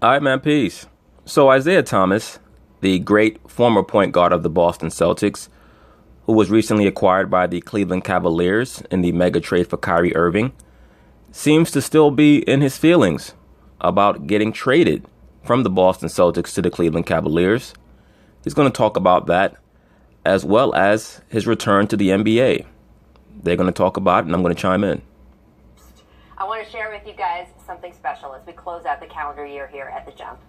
All right, man, peace. So Isaiah Thomas, the great former point guard of the Boston Celtics, who was recently acquired by the Cleveland Cavaliers in the mega trade for Kyrie Irving, seems to still be in his feelings about getting traded from the Boston Celtics to the Cleveland Cavaliers. He's going to talk about that, as well as his return to the NBA. They're going to talk about it, and I'm going to chime in. I want to share with you guys something special as we close out the calendar year here at The Jump.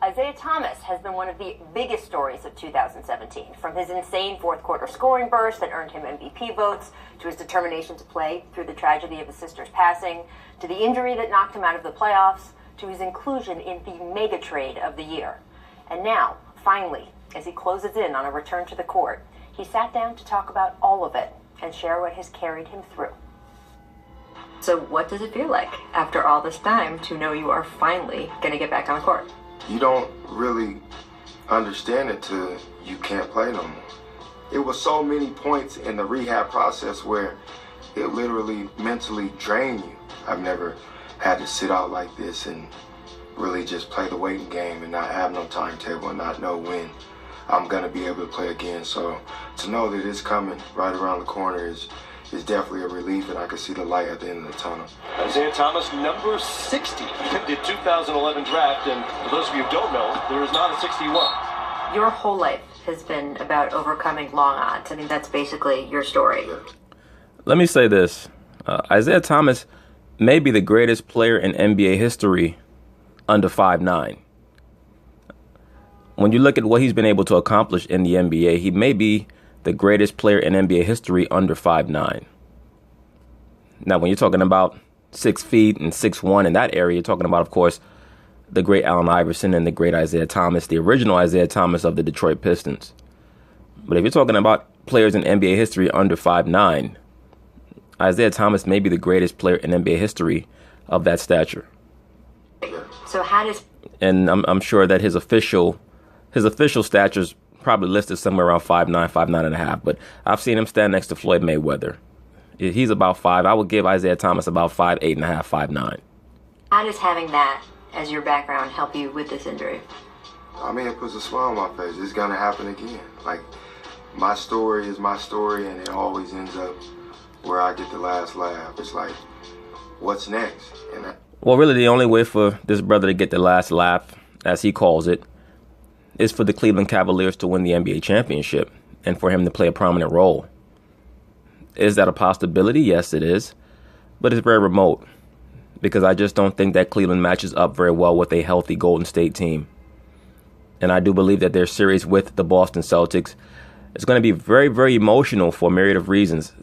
Isaiah Thomas has been one of the biggest stories of 2017, from his insane fourth-quarter scoring burst that earned him MVP votes, to his determination to play through the tragedy of his sister's passing, to the injury that knocked him out of the playoffs, to his inclusion in the mega trade of the year. And now, finally, as he closes in on a return to the court, he sat down to talk about all of it and share what has carried him through. So what does it feel like, after all this time, to know you are finally going to get back on the court? You don't really understand it till you can't play no more. It was so many points in the rehab process where it literally mentally drained you. I've never had to sit out like this and really just play the waiting game and not have no timetable and not know when I'm going to be able to play again. So to know that it's coming right around the corner is definitely a relief, and I can see the light at the end of the tunnel. Isaiah Thomas, number 60 in the 2011 draft, and for those of you who don't know, there is not a 61. Your whole life has been about overcoming long odds. I mean, that's basically your story. Yeah. Let me say this. Isaiah Thomas may be the greatest player in NBA history under 5'9". When you look at what he's been able to accomplish in the NBA, he may be the greatest player in NBA history under 5'9". Now, when you're talking about 6 feet and 6'1" in that area, you're talking about, of course, the great Allen Iverson and the great Isaiah Thomas, the original Isaiah Thomas of the Detroit Pistons. But if you're talking about players in NBA history under 5'9", Isaiah Thomas may be the greatest player in NBA history of that stature. So how does... And I'm sure that his official stature's probably listed somewhere around 5'9", 5'9.5", but I've seen him stand next to Floyd Mayweather. He's about 5. I would give Isaiah Thomas about 5'8.5", 5'9". How does having that as your background help you with this injury? I mean, it puts a smile on my face. It's going to happen again. Like, my story is my story, and it always ends up where I get the last laugh. It's like, what's next? Well, really, the only way for this brother to get the last laugh, as he calls it, is for the Cleveland Cavaliers to win the NBA championship and for him to play a prominent role. Is that a possibility? Yes, it is. But it's very remote, because I just don't think that Cleveland matches up very well with a healthy Golden State team. And I do believe that their series with the Boston Celtics is going to be very, very emotional for a myriad of reasons.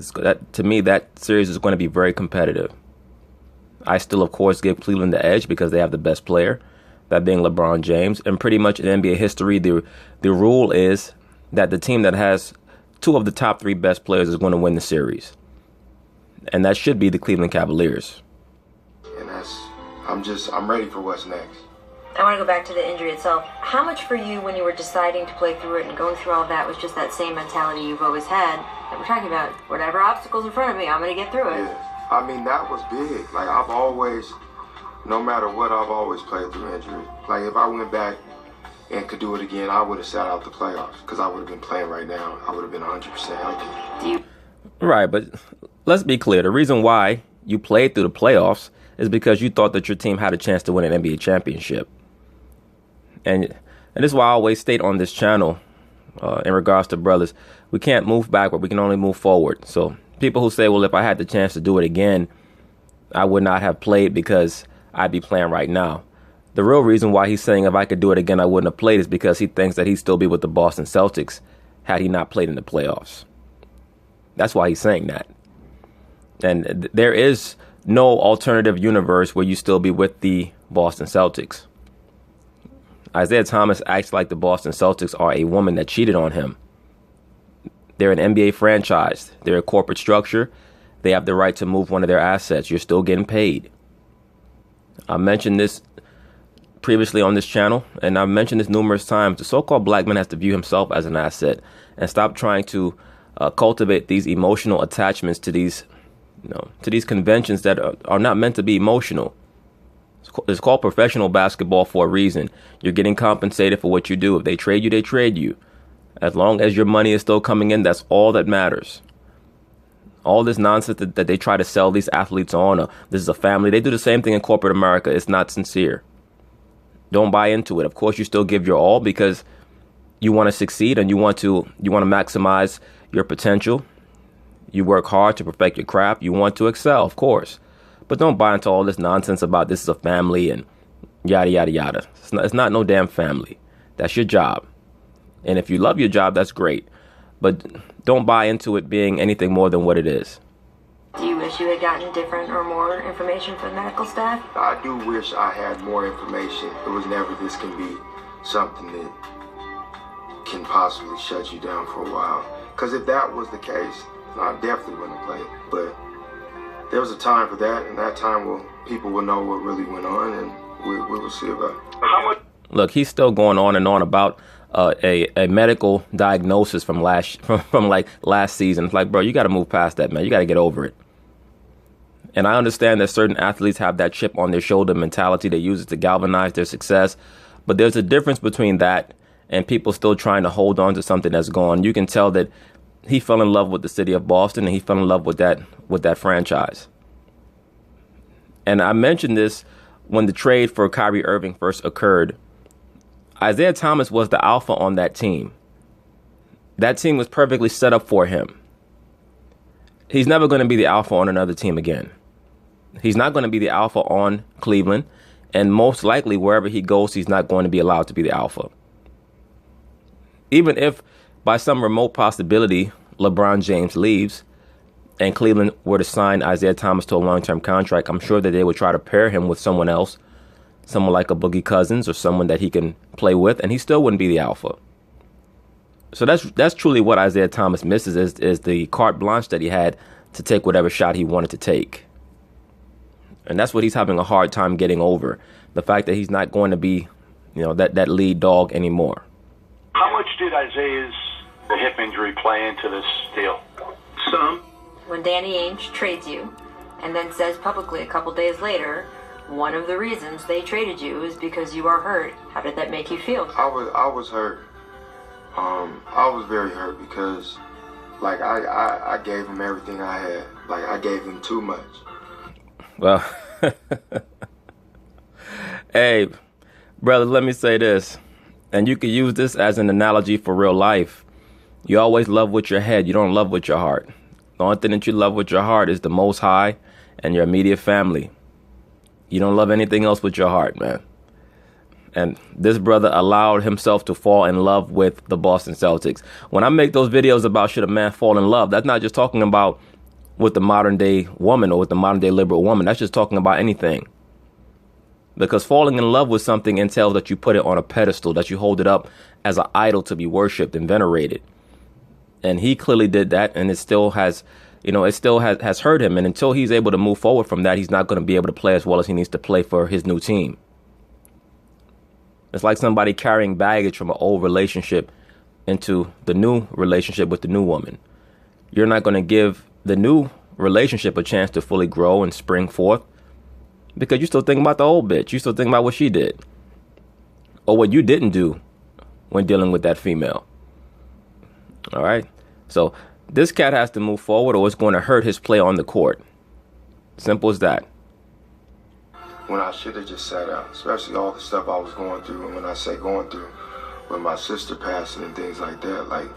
To me, that series is going to be very competitive. I still, of course, give Cleveland the edge because they have the best player, that being LeBron James. And pretty much in NBA history, the rule is that the team that has 2 of the top 3 best players is going to win the series. And that should be the Cleveland Cavaliers. And I'm ready for what's next. I want to go back to the injury itself. How much for you, when you were deciding to play through it and going through all that, was just that same mentality you've always had that we're talking about? Whatever obstacles in front of me, I'm going to get through it. Yeah. I mean, that was big. Like, I've always, no matter what, I've always played through injury. Like, if I went back and could do it again, I would have sat out the playoffs because I would have been playing right now. I would have been 100% healthy. Right, but let's be clear. The reason why you played through the playoffs is because you thought that your team had a chance to win an NBA championship. And this is why I always state on this channel, in regards to brothers, we can't move backward. We can only move forward. So people who say, well, if I had the chance to do it again, I would not have played because I'd be playing right now. The real reason why he's saying if I could do it again, I wouldn't have played is because he thinks that he'd still be with the Boston Celtics had he not played in the playoffs. That's why he's saying that. And there is no alternative universe where you still be with the Boston Celtics. Isaiah Thomas acts like the Boston Celtics are a woman that cheated on him. They're an NBA franchise. They're a corporate structure. They have the right to move one of their assets. You're still getting paid. I mentioned this previously on this channel, and I've mentioned this numerous times. The so-called black man has to view himself as an asset and stop trying to cultivate these emotional attachments to these conventions that are not meant to be emotional. It's called professional basketball for a reason. You're getting compensated for what you do. If they trade you, they trade you. As long as your money is still coming in, that's all that matters. All this nonsense that they try to sell these athletes on, this is a family. They do the same thing in corporate America. It's not sincere. Don't buy into it. Of course, you still give your all because you want to succeed and you want to maximize your potential. You work hard to perfect your craft. You want to excel, of course. But don't buy into all this nonsense about this is a family and yada, yada, yada. It's not no damn family. That's your job. And if you love your job, that's great. But don't buy into it being anything more than what it is. Do you wish you had gotten different or more information from the medical staff? I do wish I had more information. It was never this can be something that can possibly shut you down for a while. Because if that was the case, I definitely wouldn't have played. But there was a time for that, and that time people will know what really went on, and we will see about it. Look, he's still going on and on about a medical diagnosis from last season. It's like, bro, you got to move past that, man. You got to get over it. And I understand that certain athletes have that chip on their shoulder mentality. They use it to galvanize their success. But there's a difference between that and people still trying to hold on to something that's gone. You can tell that he fell in love with the city of Boston and he fell in love with that franchise. And I mentioned this when the trade for Kyrie Irving first occurred. Isaiah Thomas was the alpha on that team. That team was perfectly set up for him. He's never going to be the alpha on another team again. He's not going to be the alpha on Cleveland. And most likely, wherever he goes, he's not going to be allowed to be the alpha. Even if, by some remote possibility, LeBron James leaves and Cleveland were to sign Isaiah Thomas to a long-term contract, I'm sure that they would try to pair him with someone else, someone like a Boogie Cousins or someone that he can play with, and he still wouldn't be the alpha. So that's truly what Isaiah Thomas misses is the carte blanche that he had to take whatever shot he wanted to take. And that's what he's having a hard time getting over. The fact that he's not going to be, that lead dog anymore. How much did Isaiah's hip injury play into this deal? Some. When Danny Ainge trades you and then says publicly a couple days later, one of the reasons they traded you is because you are hurt. How did that make you feel? I was hurt. I was very hurt because, I gave him everything I had. I gave him too much. Well, hey, brother, let me say this, and you can use this as an analogy for real life. You always love with your head. You don't love with your heart. The only thing that you love with your heart is the Most High and your immediate family. You don't love anything else with your heart, man. And this brother allowed himself to fall in love with the Boston Celtics. When I make those videos about should a man fall in love, that's not just talking about with the modern day woman or with the modern day liberal woman. That's just talking about anything. Because falling in love with something entails that you put it on a pedestal, that you hold it up as an idol to be worshipped and venerated. And he clearly did that, and it still has hurt him. And until he's able to move forward from that, he's not going to be able to play as well as he needs to play for his new team. It's like somebody carrying baggage from an old relationship into the new relationship with the new woman. You're not going to give the new relationship a chance to fully grow and spring forth because you're still thinking about the old bitch. You're still thinking about what she did or what you didn't do when dealing with that female. All right. So this cat has to move forward or it's going to hurt his play on the court. Simple as that. When I should have just sat out, especially all the stuff I was going through. And when I say going through, with my sister passing and things like that, like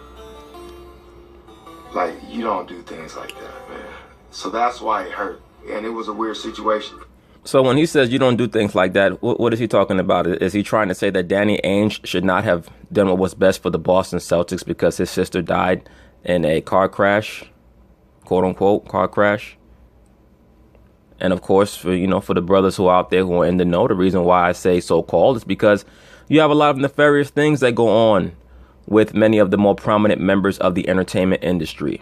you don't do things like that, man. So that's why it hurt. And it was a weird situation. So when he says you don't do things like that, what is he talking about? Is he trying to say that Danny Ainge should not have done what was best for the Boston Celtics because his sister died in a car crash, quote unquote, car crash? And of course, for the brothers who are out there who are in the know, the reason why I say so-called is because you have a lot of nefarious things that go on with many of the more prominent members of the entertainment industry.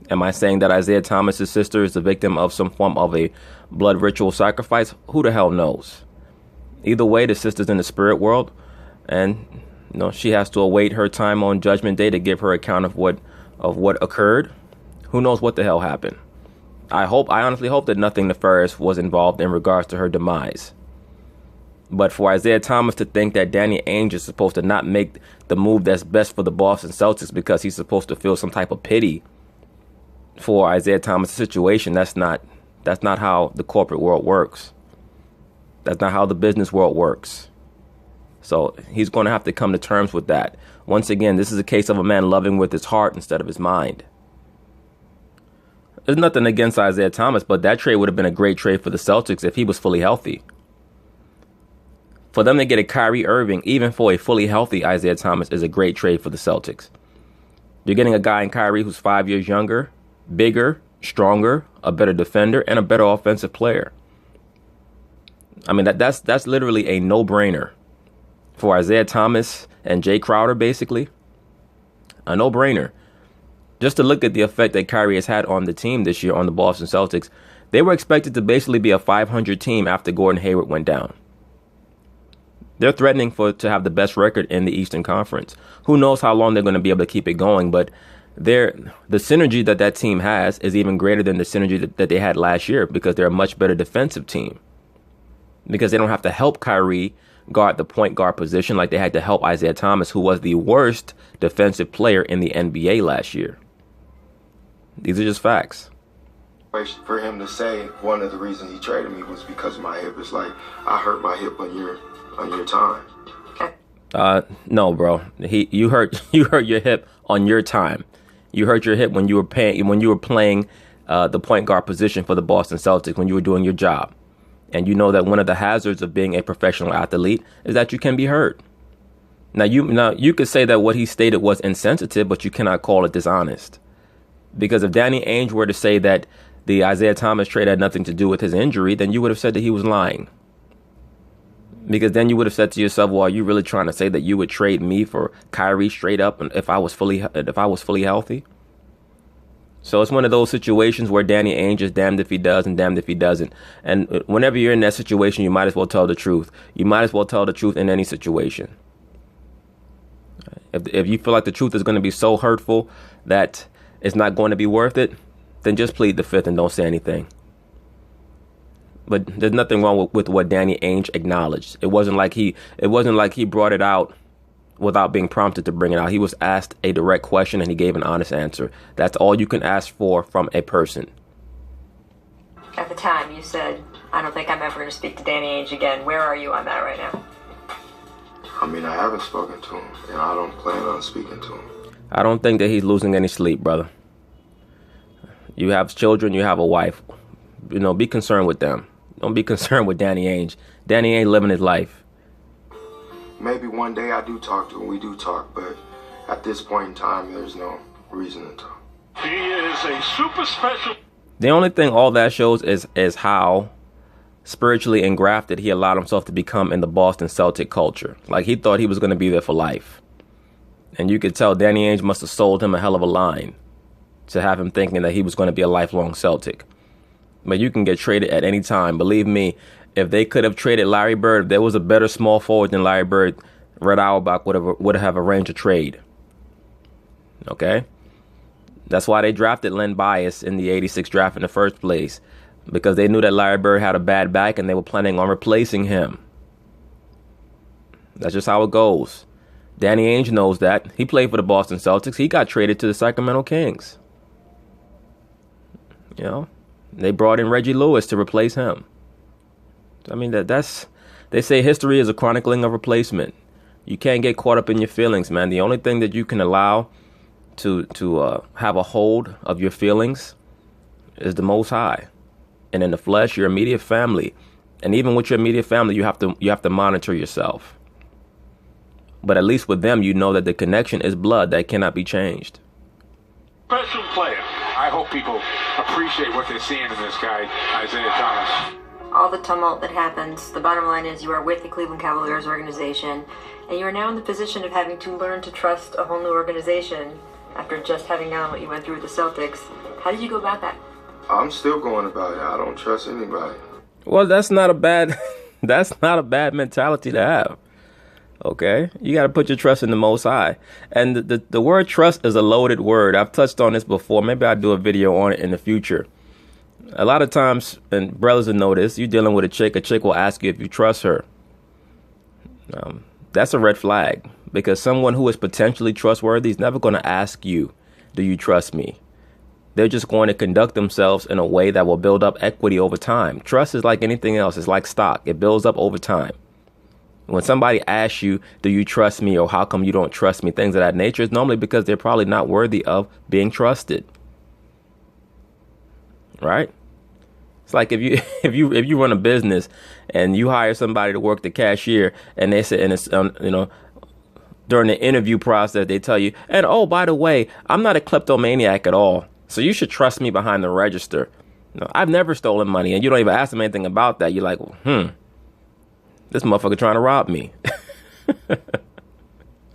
Am I saying that Isaiah Thomas's sister is the victim of some form of a blood ritual sacrifice? Who the hell knows? Either way, the sister's in the spirit world, and she has to await her time on Judgment Day to give her account of what occurred. Who knows what the hell happened? I honestly hope that nothing nefarious was involved in regards to her demise. But for Isaiah Thomas to think that Danny Ainge is supposed to not make the move that's best for the Boston Celtics because he's supposed to feel some type of pity for Isaiah Thomas' situation, that's not how the corporate world works. That's not how the business world works. So he's going to have to come to terms with that. Once again, this is a case of a man loving with his heart instead of his mind. There's nothing against Isaiah Thomas, but that trade would have been a great trade for the Celtics if he was fully healthy. For them to get a Kyrie Irving, even for a fully healthy Isaiah Thomas, is a great trade for the Celtics. You're getting a guy in Kyrie who's 5 years younger, bigger, stronger, a better defender, and a better offensive player. I mean, that's literally a no-brainer for Isaiah Thomas and Jay Crowder, basically. A no-brainer. Just to look at the effect that Kyrie has had on the team this year, on the Boston Celtics, they were expected to basically be a 500 team after Gordon Hayward went down. They're threatening to have the best record in the Eastern Conference. Who knows how long they're going to be able to keep it going, but the synergy that team has is even greater than the synergy that they had last year because they're a much better defensive team. Because they don't have to help Kyrie guard the point guard position like they had to help Isaiah Thomas, who was the worst defensive player in the NBA last year. These are just facts. For him to say one of the reasons he traded me was because of my hip. It's like, I hurt my hip on your time. No, bro. You hurt your hip on your time. You hurt your hip when you were playing the point guard position for the Boston Celtics, when you were doing your job. And you know that one of the hazards of being a professional athlete is that you can be hurt. Now you could say that what he stated was insensitive, but you cannot call it dishonest. Because if Danny Ainge were to say that the Isaiah Thomas trade had nothing to do with his injury, then you would have said that he was lying. Because then you would have said to yourself, well, are you really trying to say that you would trade me for Kyrie straight up if I was fully healthy? So it's one of those situations where Danny Ainge is damned if he does and damned if he doesn't. And whenever you're in that situation, you might as well tell the truth. You might as well tell the truth in any situation. If you feel like the truth is going to be so hurtful that it's not going to be worth it, then just plead the fifth and don't say anything. But there's nothing wrong with what Danny Ainge acknowledged. It wasn't like he brought it out without being prompted to bring it out. He was asked a direct question and he gave an honest answer. That's all you can ask for from a person. At the time, you said, I don't think I'm ever going to speak to Danny Ainge again. Where are you on that right now? I mean, I haven't spoken to him, and I don't plan on speaking to him. I don't think that he's losing any sleep, brother. You have children, you have a wife. Be concerned with them. Don't be concerned with Danny Ainge. Danny ain't living his life. Maybe one day I do talk to him, we do talk, but at this point in time, there's no reason to talk. He is a super special. The only thing all that shows is how spiritually engrafted he allowed himself to become in the Boston Celtic culture. Like, he thought he was going to be there for life. And you could tell Danny Ainge must have sold him a hell of a line to have him thinking that he was going to be a lifelong Celtic. But you can get traded at any time. Believe me, if they could have traded Larry Bird, if there was a better small forward than Larry Bird, Red Auerbach would have arranged a trade. Okay? That's why they drafted Len Bias in the 86 draft in the first place. Because they knew that Larry Bird had a bad back and they were planning on replacing him. That's just how it goes. Danny Ainge knows that. He played for the Boston Celtics. He got traded to the Sacramento Kings. They brought in Reggie Lewis to replace him. I mean, they say history is a chronicling of replacement. You can't get caught up in your feelings, man. The only thing that you can allow to have a hold of your feelings is the Most High. And in the flesh, your immediate family. And even with your immediate family, you have to monitor yourself. But at least with them, you know that the connection is blood that cannot be changed. Special player. I hope people appreciate what they're seeing in this guy, Isaiah Thomas. All the tumult that happens, the bottom line is you are with the Cleveland Cavaliers organization, and you are now in the position of having to learn to trust a whole new organization after just having gone what you went through with the Celtics. How did you go about that? I'm still going about it. I don't trust anybody. Well, that's not a bad mentality to have. Okay? You got to put your trust in the Most High. And the word trust is a loaded word. I've touched on this before. Maybe I'll do a video on it in the future. A lot of times, and brothers will know this, you're dealing with a chick will ask you if you trust her. That's a red flag, because someone who is potentially trustworthy is never going to ask you, do you trust me? They're just going to conduct themselves in a way that will build up equity over time. Trust is like anything else. It's like stock. It builds up over time. When somebody asks you, do you trust me, or how come you don't trust me, things of that nature, it's normally because they're probably not worthy of being trusted. Right? It's like if you run a business and you hire somebody to work the cashier, and they say, and it's during the interview process they tell you, and oh, by the way, I'm not a kleptomaniac at all, so you should trust me behind the register. I've never stolen money, and you don't even ask them anything about that. You're like, this motherfucker trying to rob me.